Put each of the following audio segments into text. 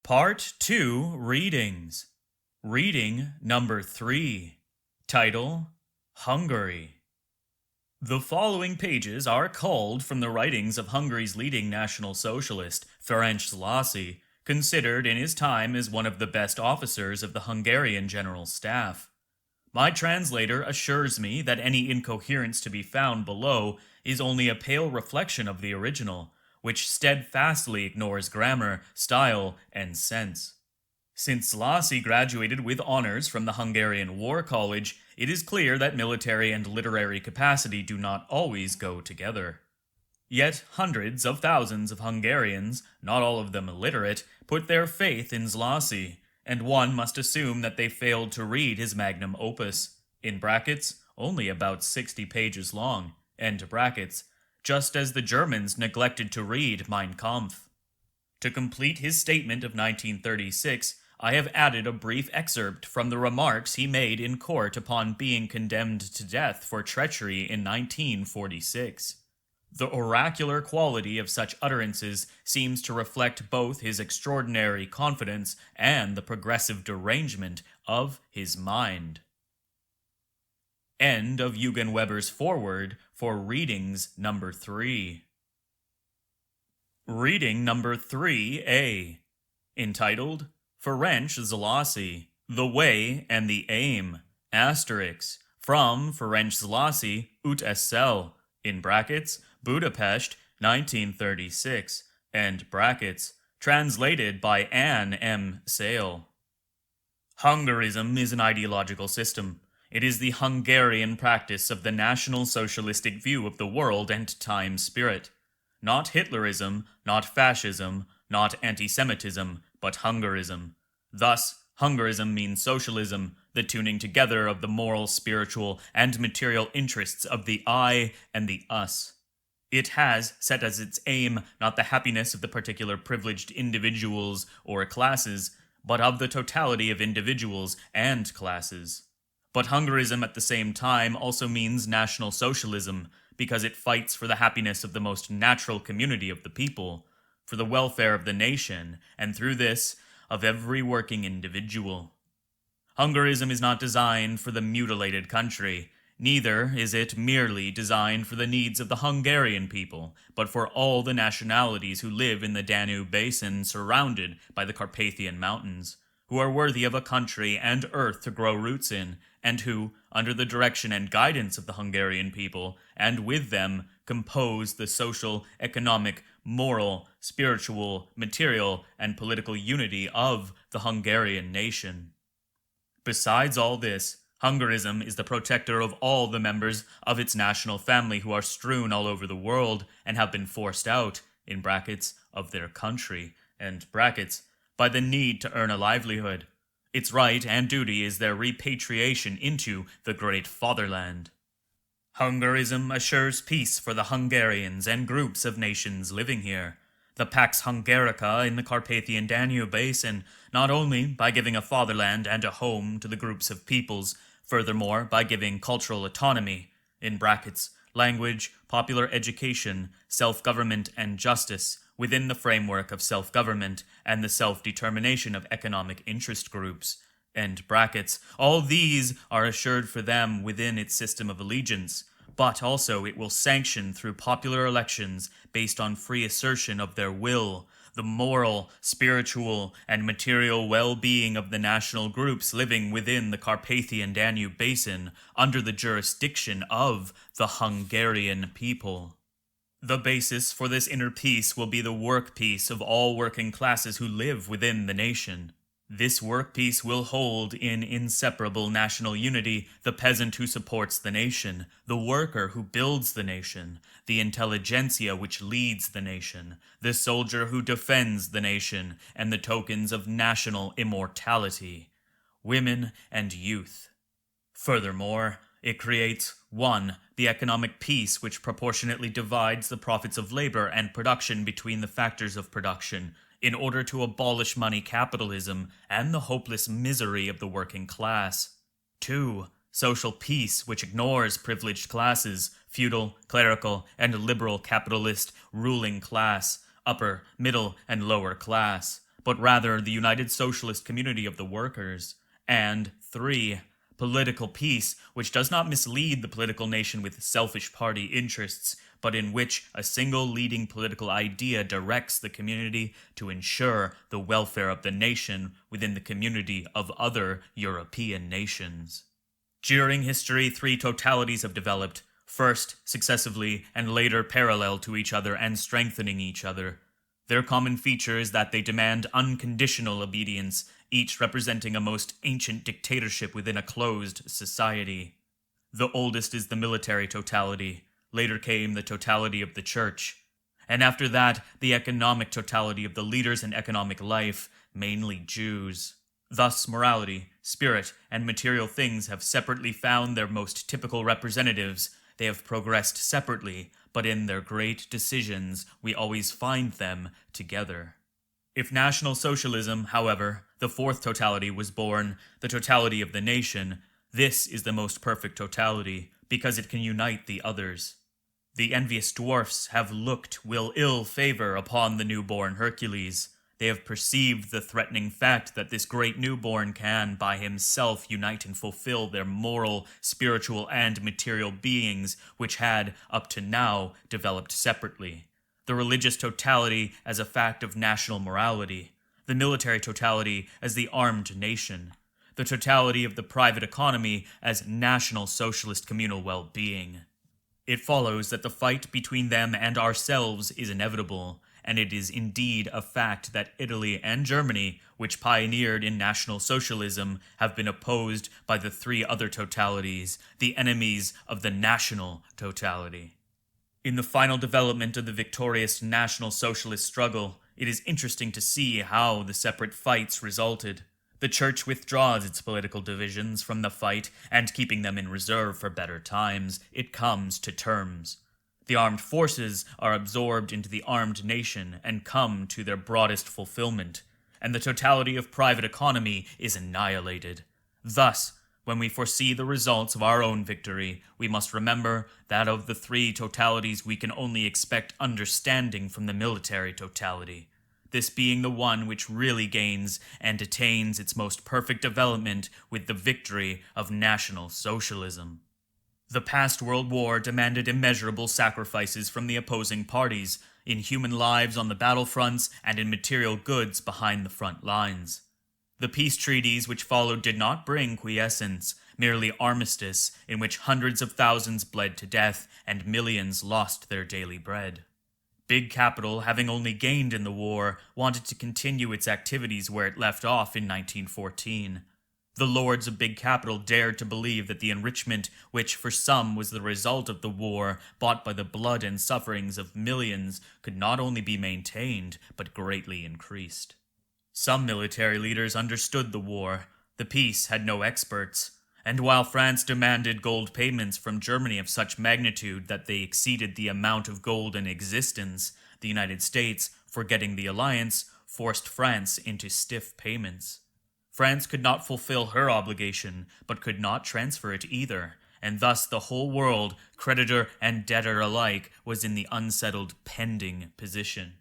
Part 2 Readings. Reading number 3. Title: Hungary. The following pages are culled from the writings of Hungary's leading National Socialist, Ferenc Szalasi, considered in his time as one of the best officers of the Hungarian General Staff. My translator assures me that any incoherence to be found below is only a pale reflection of the original, which steadfastly ignores grammar, style, and sense. Since Szalasi graduated with honors from the Hungarian War College, it is clear that military and literary capacity do not always go together. Yet hundreds of thousands of Hungarians, not all of them illiterate, put their faith in Szalasi, and one must assume that they failed to read his magnum opus, in brackets, only about 60 pages long, end brackets, just as the Germans neglected to read Mein Kampf. To complete his statement of 1936, I have added a brief excerpt from the remarks he made in court upon being condemned to death for treachery in 1946. The oracular quality of such utterances seems to reflect both his extraordinary confidence and the progressive derangement of his mind. End of Eugen Weber's foreword for Readings number 3. Reading number 3A, entitled Ferenc Szalasi, The Way and the Aim, asterisk, from Ferenc Szalasi, ut Essel, in brackets, Budapest, 1936, end brackets, translated by Anne M. Sale. Hungarism is an ideological system. It is the Hungarian practice of the National Socialistic view of the world and time spirit. Not Hitlerism, not fascism, not antisemitism, but Hungarism. Thus, Hungarism means socialism, the tuning together of the moral, spiritual, and material interests of the I and the us. It has set as its aim not the happiness of the particular privileged individuals or classes, but of the totality of individuals and classes. But Hungarism at the same time also means National Socialism, because it fights for the happiness of the most natural community of the people, for the welfare of the nation, and through this, of every working individual. Hungarism is not designed for the mutilated country, neither is it merely designed for the needs of the Hungarian people, but for all the nationalities who live in the Danube basin surrounded by the Carpathian Mountains, who are worthy of a country and earth to grow roots in, and who, under the direction and guidance of the Hungarian people, and with them, compose the social, economic, moral, spiritual, material, and political unity of the Hungarian nation. Besides all this, Hungarism is the protector of all the members of its national family who are strewn all over the world and have been forced out, in brackets, of their country, end brackets, by the need to earn a livelihood. Its right and duty is their repatriation into the great fatherland. Hungarism assures peace for the Hungarians and groups of nations living here. The Pax Hungarica in the Carpathian Danube basin, not only by giving a fatherland and a home to the groups of peoples, furthermore by giving cultural autonomy, in brackets, language, popular education, self-government, and justice, within the framework of self-government and the self-determination of economic interest groups, end brackets. All these are assured for them within its system of allegiance, but also it will sanction through popular elections based on free assertion of their will, the moral, spiritual, and material well-being of the national groups living within the Carpathian Danube basin under the jurisdiction of the Hungarian people. The basis for this inner peace will be the work peace of all working classes who live within the nation. This work peace will hold in inseparable national unity the peasant who supports the nation, the worker who builds the nation, the Intelligentsia which leads the nation, the soldier who defends the nation, and the tokens of national immortality, women and youth. Furthermore, it creates 1. The economic peace which proportionately divides the profits of labor and production between the factors of production, in order to abolish money capitalism and the hopeless misery of the working class. 2. Social peace which ignores privileged classes, feudal, clerical, and liberal capitalist ruling class, upper, middle, and lower class, but rather the united socialist community of the workers. And 3. Political peace, which does not mislead the political nation with selfish party interests, but in which a single leading political idea directs the community to ensure the welfare of the nation within the community of other European nations. During history, 3 totalities have developed, first successively and later parallel to each other and strengthening each other. Their common feature is that they demand unconditional obedience, each representing a most ancient dictatorship within a closed society. The oldest is the military totality. Later came the totality of the church. And after that, the economic totality of the leaders in economic life, mainly Jews. Thus, morality, spirit, and material things have separately found their most typical representatives. They have progressed separately, but in their great decisions, we always find them together. If National Socialism, however, the 4th totality, was born, the totality of the nation, this is the most perfect totality, because it can unite the others. The envious dwarfs have looked with ill favor upon the newborn Hercules. They have perceived the threatening fact that this great newborn can, by himself, unite and fulfill their moral, spiritual, and material beings, which had, up to now, developed separately. The religious totality as a fact of national morality, the military totality as the armed nation, the totality of the private economy as national socialist communal well-being. It follows that the fight between them and ourselves is inevitable, and it is indeed a fact that Italy and Germany, which pioneered in National Socialism, have been opposed by the 3 other totalities, the enemies of the national totality. In the final development of the victorious National Socialist struggle, it is interesting to see how the separate fights resulted. The church withdraws its political divisions from the fight, and keeping them in reserve for better times, it comes to terms. The armed forces are absorbed into the armed nation and come to their broadest fulfillment, and the totality of private economy is annihilated. Thus, when we foresee the results of our own victory, we must remember that of the 3 totalities we can only expect understanding from the military totality, this being the one which really gains and attains its most perfect development with the victory of National Socialism. The past World War demanded immeasurable sacrifices from the opposing parties, in human lives on the battlefronts and in material goods behind the front lines. The peace treaties which followed did not bring quiescence, merely armistice, in which hundreds of thousands bled to death and millions lost their daily bread. Big Capital, having only gained in the war, wanted to continue its activities where it left off in 1914. The lords of Big Capital dared to believe that the enrichment, which for some was the result of the war, bought by the blood and sufferings of millions, could not only be maintained, but greatly increased. Some military leaders understood the war. The peace had no experts. And while France demanded gold payments from Germany of such magnitude that they exceeded the amount of gold in existence, the United States, forgetting the alliance, forced France into stiff payments. France could not fulfill her obligation, but could not transfer it either, and thus the whole world, creditor and debtor alike, was in the unsettled pending position.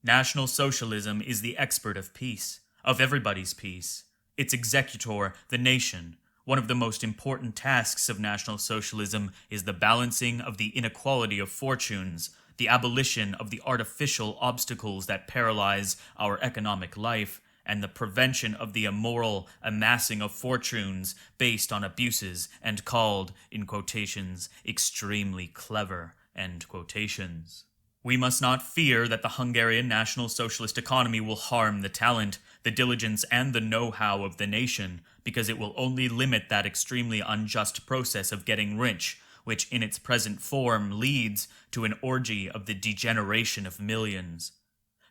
National Socialism is the expert of peace, of everybody's peace. Its executor, the nation. One of the most important tasks of National Socialism is the balancing of the inequality of fortunes, the abolition of the artificial obstacles that paralyze our economic life, and the prevention of the immoral amassing of fortunes based on abuses and called, in quotations, extremely clever, end quotations. We must not fear that the Hungarian National Socialist economy will harm the talent, the diligence, and the know-how of the nation, because it will only limit that extremely unjust process of getting rich, which in its present form leads to an orgy of the degeneration of millions.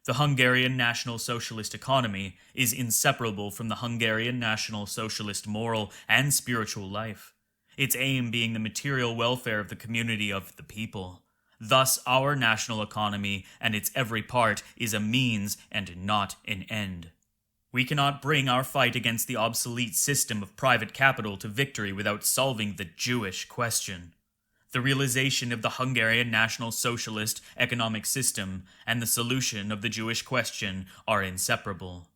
The Hungarian National Socialist economy is inseparable from the Hungarian National Socialist moral and spiritual life, its aim being the material welfare of the community of the people. Thus, our national economy and its every part is a means and not an end. We cannot bring our fight against the obsolete system of private capital to victory without solving the Jewish question. The realization of the Hungarian National Socialist economic system and the solution of the Jewish question are inseparable.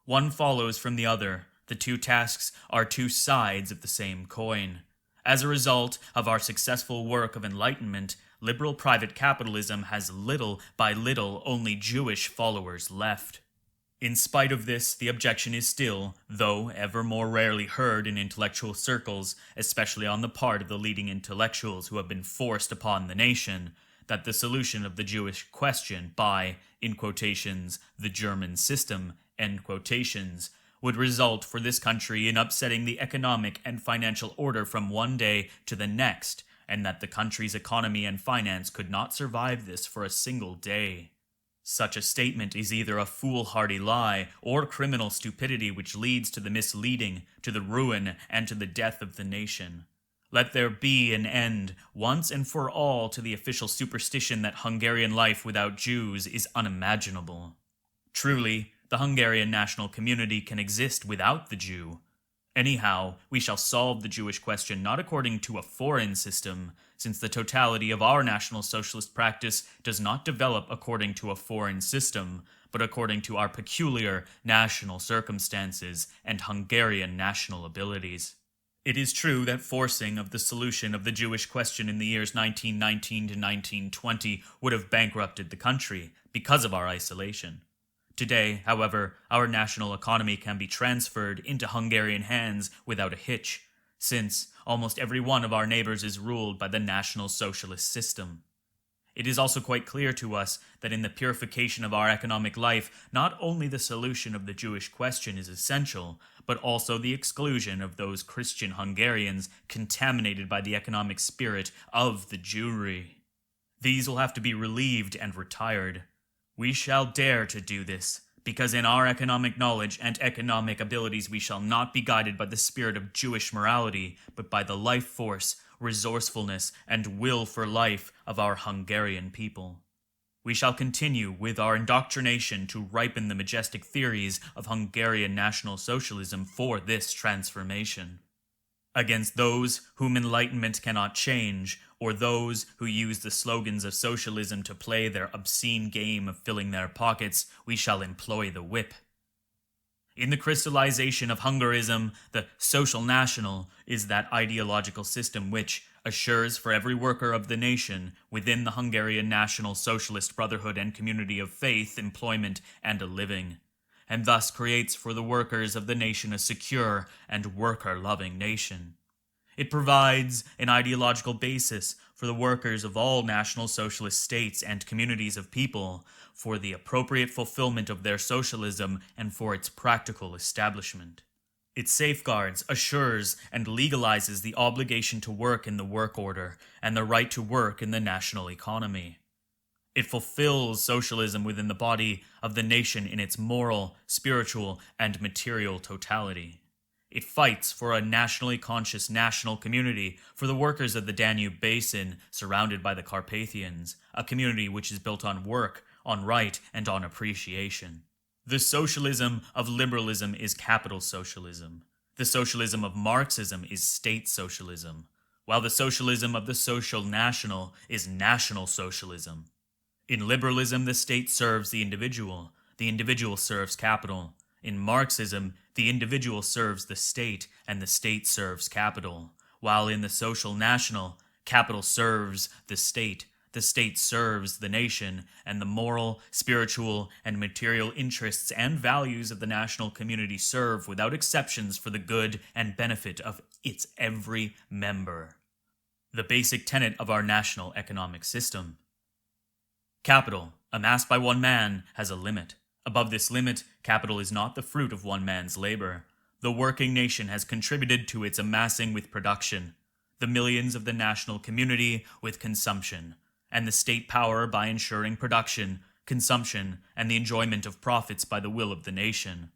One follows from the other. The two tasks are two sides of the same coin. As a result of our successful work of enlightenment, liberal private capitalism has little by little only Jewish followers left. In spite of this, the objection is still, though ever more rarely heard in intellectual circles, especially on the part of the leading intellectuals who have been forced upon the nation, that the solution of the Jewish question by, in quotations, the German system, end quotations, would result for this country in upsetting the economic and financial order from one day to the next, and that the country's economy and finance could not survive this for a single day. Such a statement is either a foolhardy lie or criminal stupidity which leads to the misleading, to the ruin, and to the death of the nation. Let there be an end, once and for all, to the official superstition that Hungarian life without Jews is unimaginable. Truly, the Hungarian national community can exist without the Jew. Anyhow, we shall solve the Jewish question not according to a foreign system, since the totality of our National Socialist practice does not develop according to a foreign system, but according to our peculiar national circumstances and Hungarian national abilities. It is true that forcing of the solution of the Jewish question in the years 1919 to 1920 would have bankrupted the country because of our isolation. Today, however, our national economy can be transferred into Hungarian hands without a hitch, since almost every one of our neighbors is ruled by the National Socialist system. It is also quite clear to us that in the purification of our economic life, not only the solution of the Jewish question is essential, but also the exclusion of those Christian Hungarians contaminated by the economic spirit of the Jewry. These will have to be relieved and retired. We shall dare to do this, because in our economic knowledge and economic abilities we shall not be guided by the spirit of Jewish morality, but by the life force, resourcefulness, and will for life of our Hungarian people. We shall continue with our indoctrination to ripen the majestic theories of Hungarian National Socialism for this transformation. Against those whom enlightenment cannot change, or those who use the slogans of socialism to play their obscene game of filling their pockets, we shall employ the whip. In the crystallization of Hungarism, the social national is that ideological system which assures for every worker of the nation within the Hungarian National Socialist Brotherhood and community of faith, employment, and a living, and thus creates for the workers of the nation a secure and worker-loving nation. It provides an ideological basis for the workers of all National Socialist states and communities of people for the appropriate fulfillment of their socialism and for its practical establishment. It safeguards, assures, and legalizes the obligation to work in the work order and the right to work in the national economy. It fulfills socialism within the body of the nation in its moral, spiritual, and material totality. It fights for a nationally conscious national community for the workers of the Danube Basin surrounded by the Carpathians, a community which is built on work, on right, and on appreciation. The socialism of liberalism is capital socialism. The socialism of Marxism is state socialism, while the socialism of the social national is national socialism. In liberalism, the state serves the individual serves capital. In Marxism, the individual serves the state serves capital, while in the social national, capital serves the state serves the nation, and the moral, spiritual, and material interests and values of the national community serve without exceptions for the good and benefit of its every member. The basic tenet of our national economic system. Capital, amassed by one man, has a limit. Above this limit, capital is not the fruit of one man's labor. The working nation has contributed to its amassing with production, the millions of the national community with consumption, and the state power by ensuring production, consumption, and the enjoyment of profits by the will of the nation.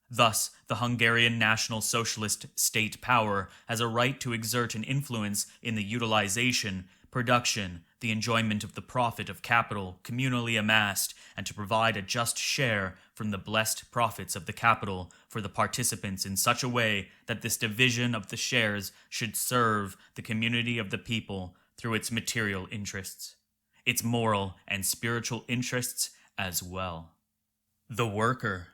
Thus, the Hungarian National Socialist state power has a right to exert an influence in the utilization, production, the enjoyment of the profit of capital communally amassed, and to provide a just share from the blessed profits of the capital for the participants in such a way that this division of the shares should serve the community of the people through its material interests, its moral and spiritual interests as well. The worker.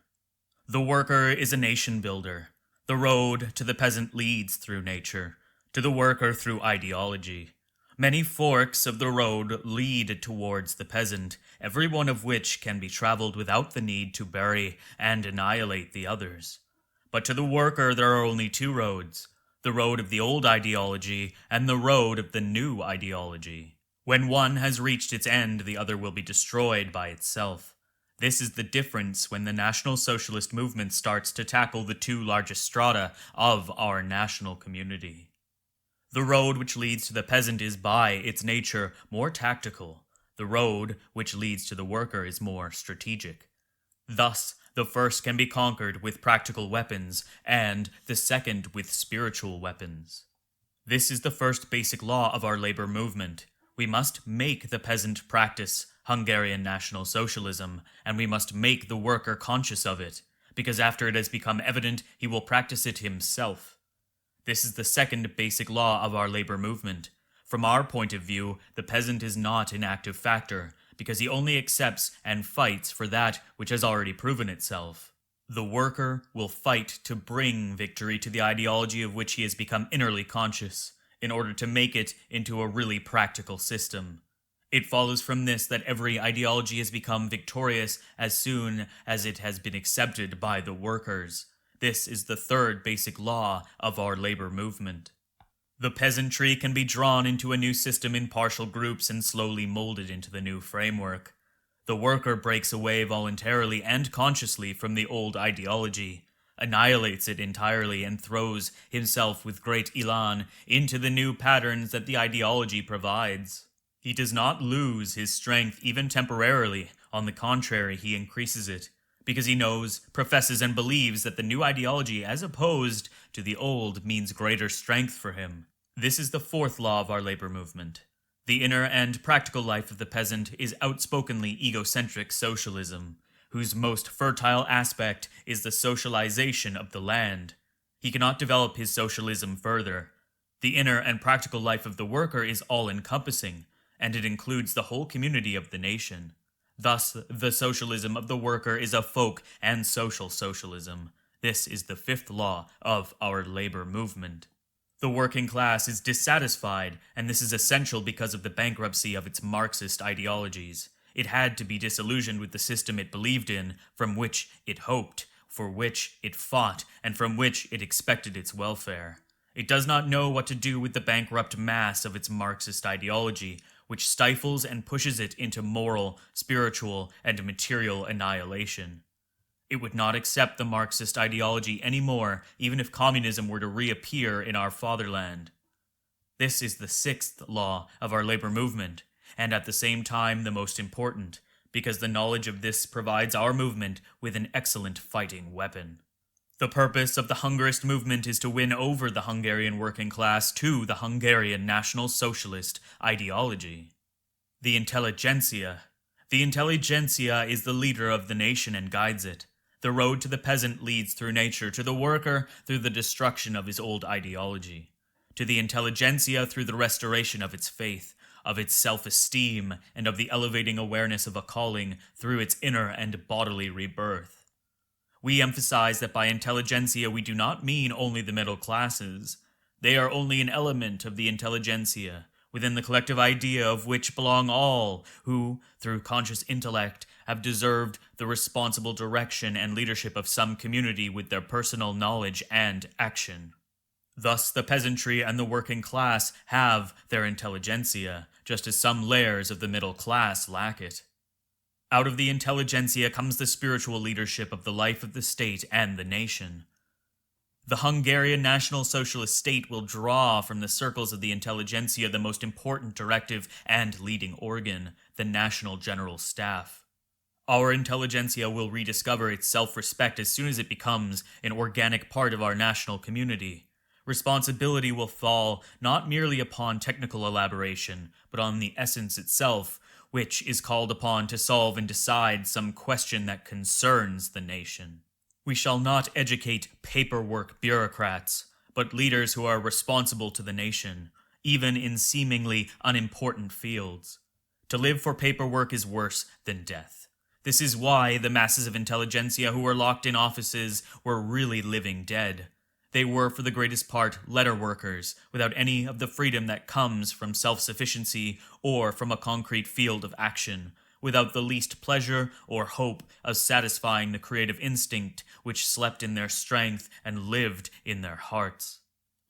The worker is a nation builder. The road to the peasant leads through nature, to the worker through ideology. Many forks of the road lead towards the peasant, every one of which can be traveled without the need to bury and annihilate the others. But to the worker there are only two roads, the road of the old ideology and the road of the new ideology. When one has reached its end, the other will be destroyed by itself. This is the difference when the National Socialist movement starts to tackle the two largest strata of our national community. The road which leads to the peasant is by its nature more tactical. The road which leads to the worker is more strategic. Thus, the first can be conquered with practical weapons, and the second with spiritual weapons. This is the first basic law of our labor movement. We must make the peasant practice Hungarian National Socialism, and we must make the worker conscious of it, because after it has become evident, he will practice it himself. This is the second basic law of our labor movement. From our point of view, the peasant is not an active factor, because he only accepts and fights for that which has already proven itself. The worker will fight to bring victory to the ideology of which he has become innerly conscious, in order to make it into a really practical system. It follows from this that every ideology has become victorious as soon as it has been accepted by the workers. This is the third basic law of our labor movement. The peasantry can be drawn into a new system in partial groups and slowly molded into the new framework. The worker breaks away voluntarily and consciously from the old ideology, annihilates it entirely, and throws himself with great elan into the new patterns that the ideology provides. He does not lose his strength even temporarily. On the contrary, he increases it, because he knows, professes, and believes that the new ideology, as opposed to the old, means greater strength for him. This is the fourth law of our labor movement. The inner and practical life of the peasant is outspokenly egocentric socialism, whose most fertile aspect is the socialization of the land. He cannot develop his socialism further. The inner and practical life of the worker is all-encompassing, and it includes the whole community of the nation. Thus, the socialism of the worker is a folk and social socialism. This is the fifth law of our labor movement. The working class is dissatisfied, and this is essential because of the bankruptcy of its Marxist ideologies. It had to be disillusioned with the system it believed in, from which it hoped, for which it fought, and from which it expected its welfare. It does not know what to do with the bankrupt mass of its Marxist ideology, which stifles and pushes it into moral, spiritual, and material annihilation. It would not accept the Marxist ideology anymore, even if communism were to reappear in our fatherland. This is the sixth law of our labor movement, and at the same time the most important, because the knowledge of this provides our movement with an excellent fighting weapon. The purpose of the Hungarist movement is to win over the Hungarian working class to the Hungarian National Socialist ideology. The Intelligentsia. The Intelligentsia is the leader of the nation and guides it. The road to the peasant leads through nature, to the worker through the destruction of his old ideology, to the Intelligentsia through the restoration of its faith, of its self-esteem, and of the elevating awareness of a calling through its inner and bodily rebirth. We emphasize that by intelligentsia we do not mean only the middle classes. They are only an element of the intelligentsia, within the collective idea of which belong all who, through conscious intellect, have deserved the responsible direction and leadership of some community with their personal knowledge and action. Thus, the peasantry and the working class have their intelligentsia, just as some layers of the middle class lack it. Out of the intelligentsia comes the spiritual leadership of the life of the state and the nation. The Hungarian National Socialist state will draw from the circles of the intelligentsia the most important directive and leading organ, the National General Staff. Our intelligentsia will rediscover its self-respect as soon as it becomes an organic part of our national community. Responsibility will fall not merely upon technical elaboration, but on the essence itself, which is called upon to solve and decide some question that concerns the nation. We shall not educate paperwork bureaucrats, but leaders who are responsible to the nation, even in seemingly unimportant fields. To live for paperwork is worse than death. This is why the masses of intelligentsia who were locked in offices were really living dead. They were, for the greatest part, letter workers, without any of the freedom that comes from self-sufficiency or from a concrete field of action, without the least pleasure or hope of satisfying the creative instinct which slept in their strength and lived in their hearts.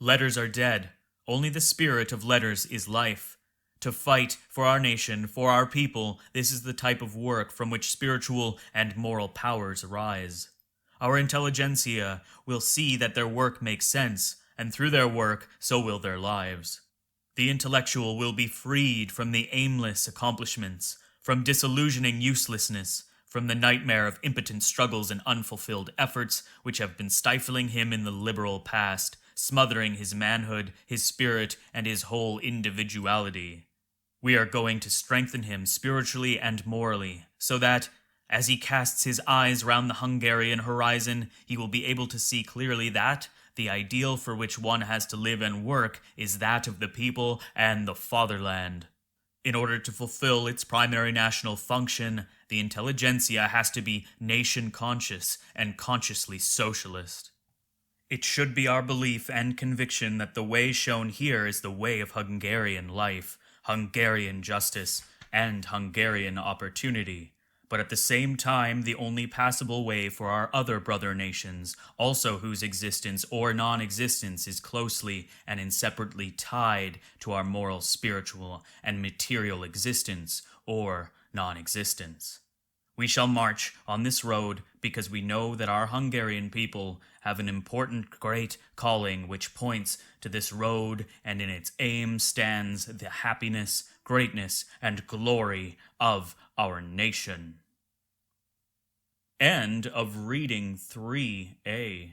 Letters are dead. Only the spirit of letters is life. To fight for our nation, for our people, this is the type of work from which spiritual and moral powers arise. Our intelligentsia will see that their work makes sense, and through their work, so will their lives. The intellectual will be freed from the aimless accomplishments, from disillusioning uselessness, from the nightmare of impotent struggles and unfulfilled efforts which have been stifling him in the liberal past, smothering his manhood, his spirit, and his whole individuality. We are going to strengthen him spiritually and morally, so that, as he casts his eyes round the Hungarian horizon, he will be able to see clearly that the ideal for which one has to live and work is that of the people and the fatherland. In order to fulfill its primary national function, the intelligentsia has to be nation-conscious and consciously socialist. It should be our belief and conviction that the way shown here is the way of Hungarian life, Hungarian justice, and Hungarian opportunity, but at the same time the only passable way for our other brother nations, also whose existence or non-existence is closely and inseparably tied to our moral, spiritual, and material existence or non-existence. We shall march on this road because we know that our Hungarian people have an important great calling which points to this road, and in its aim stands the happiness, greatness, and glory of our nation. End of reading 3A.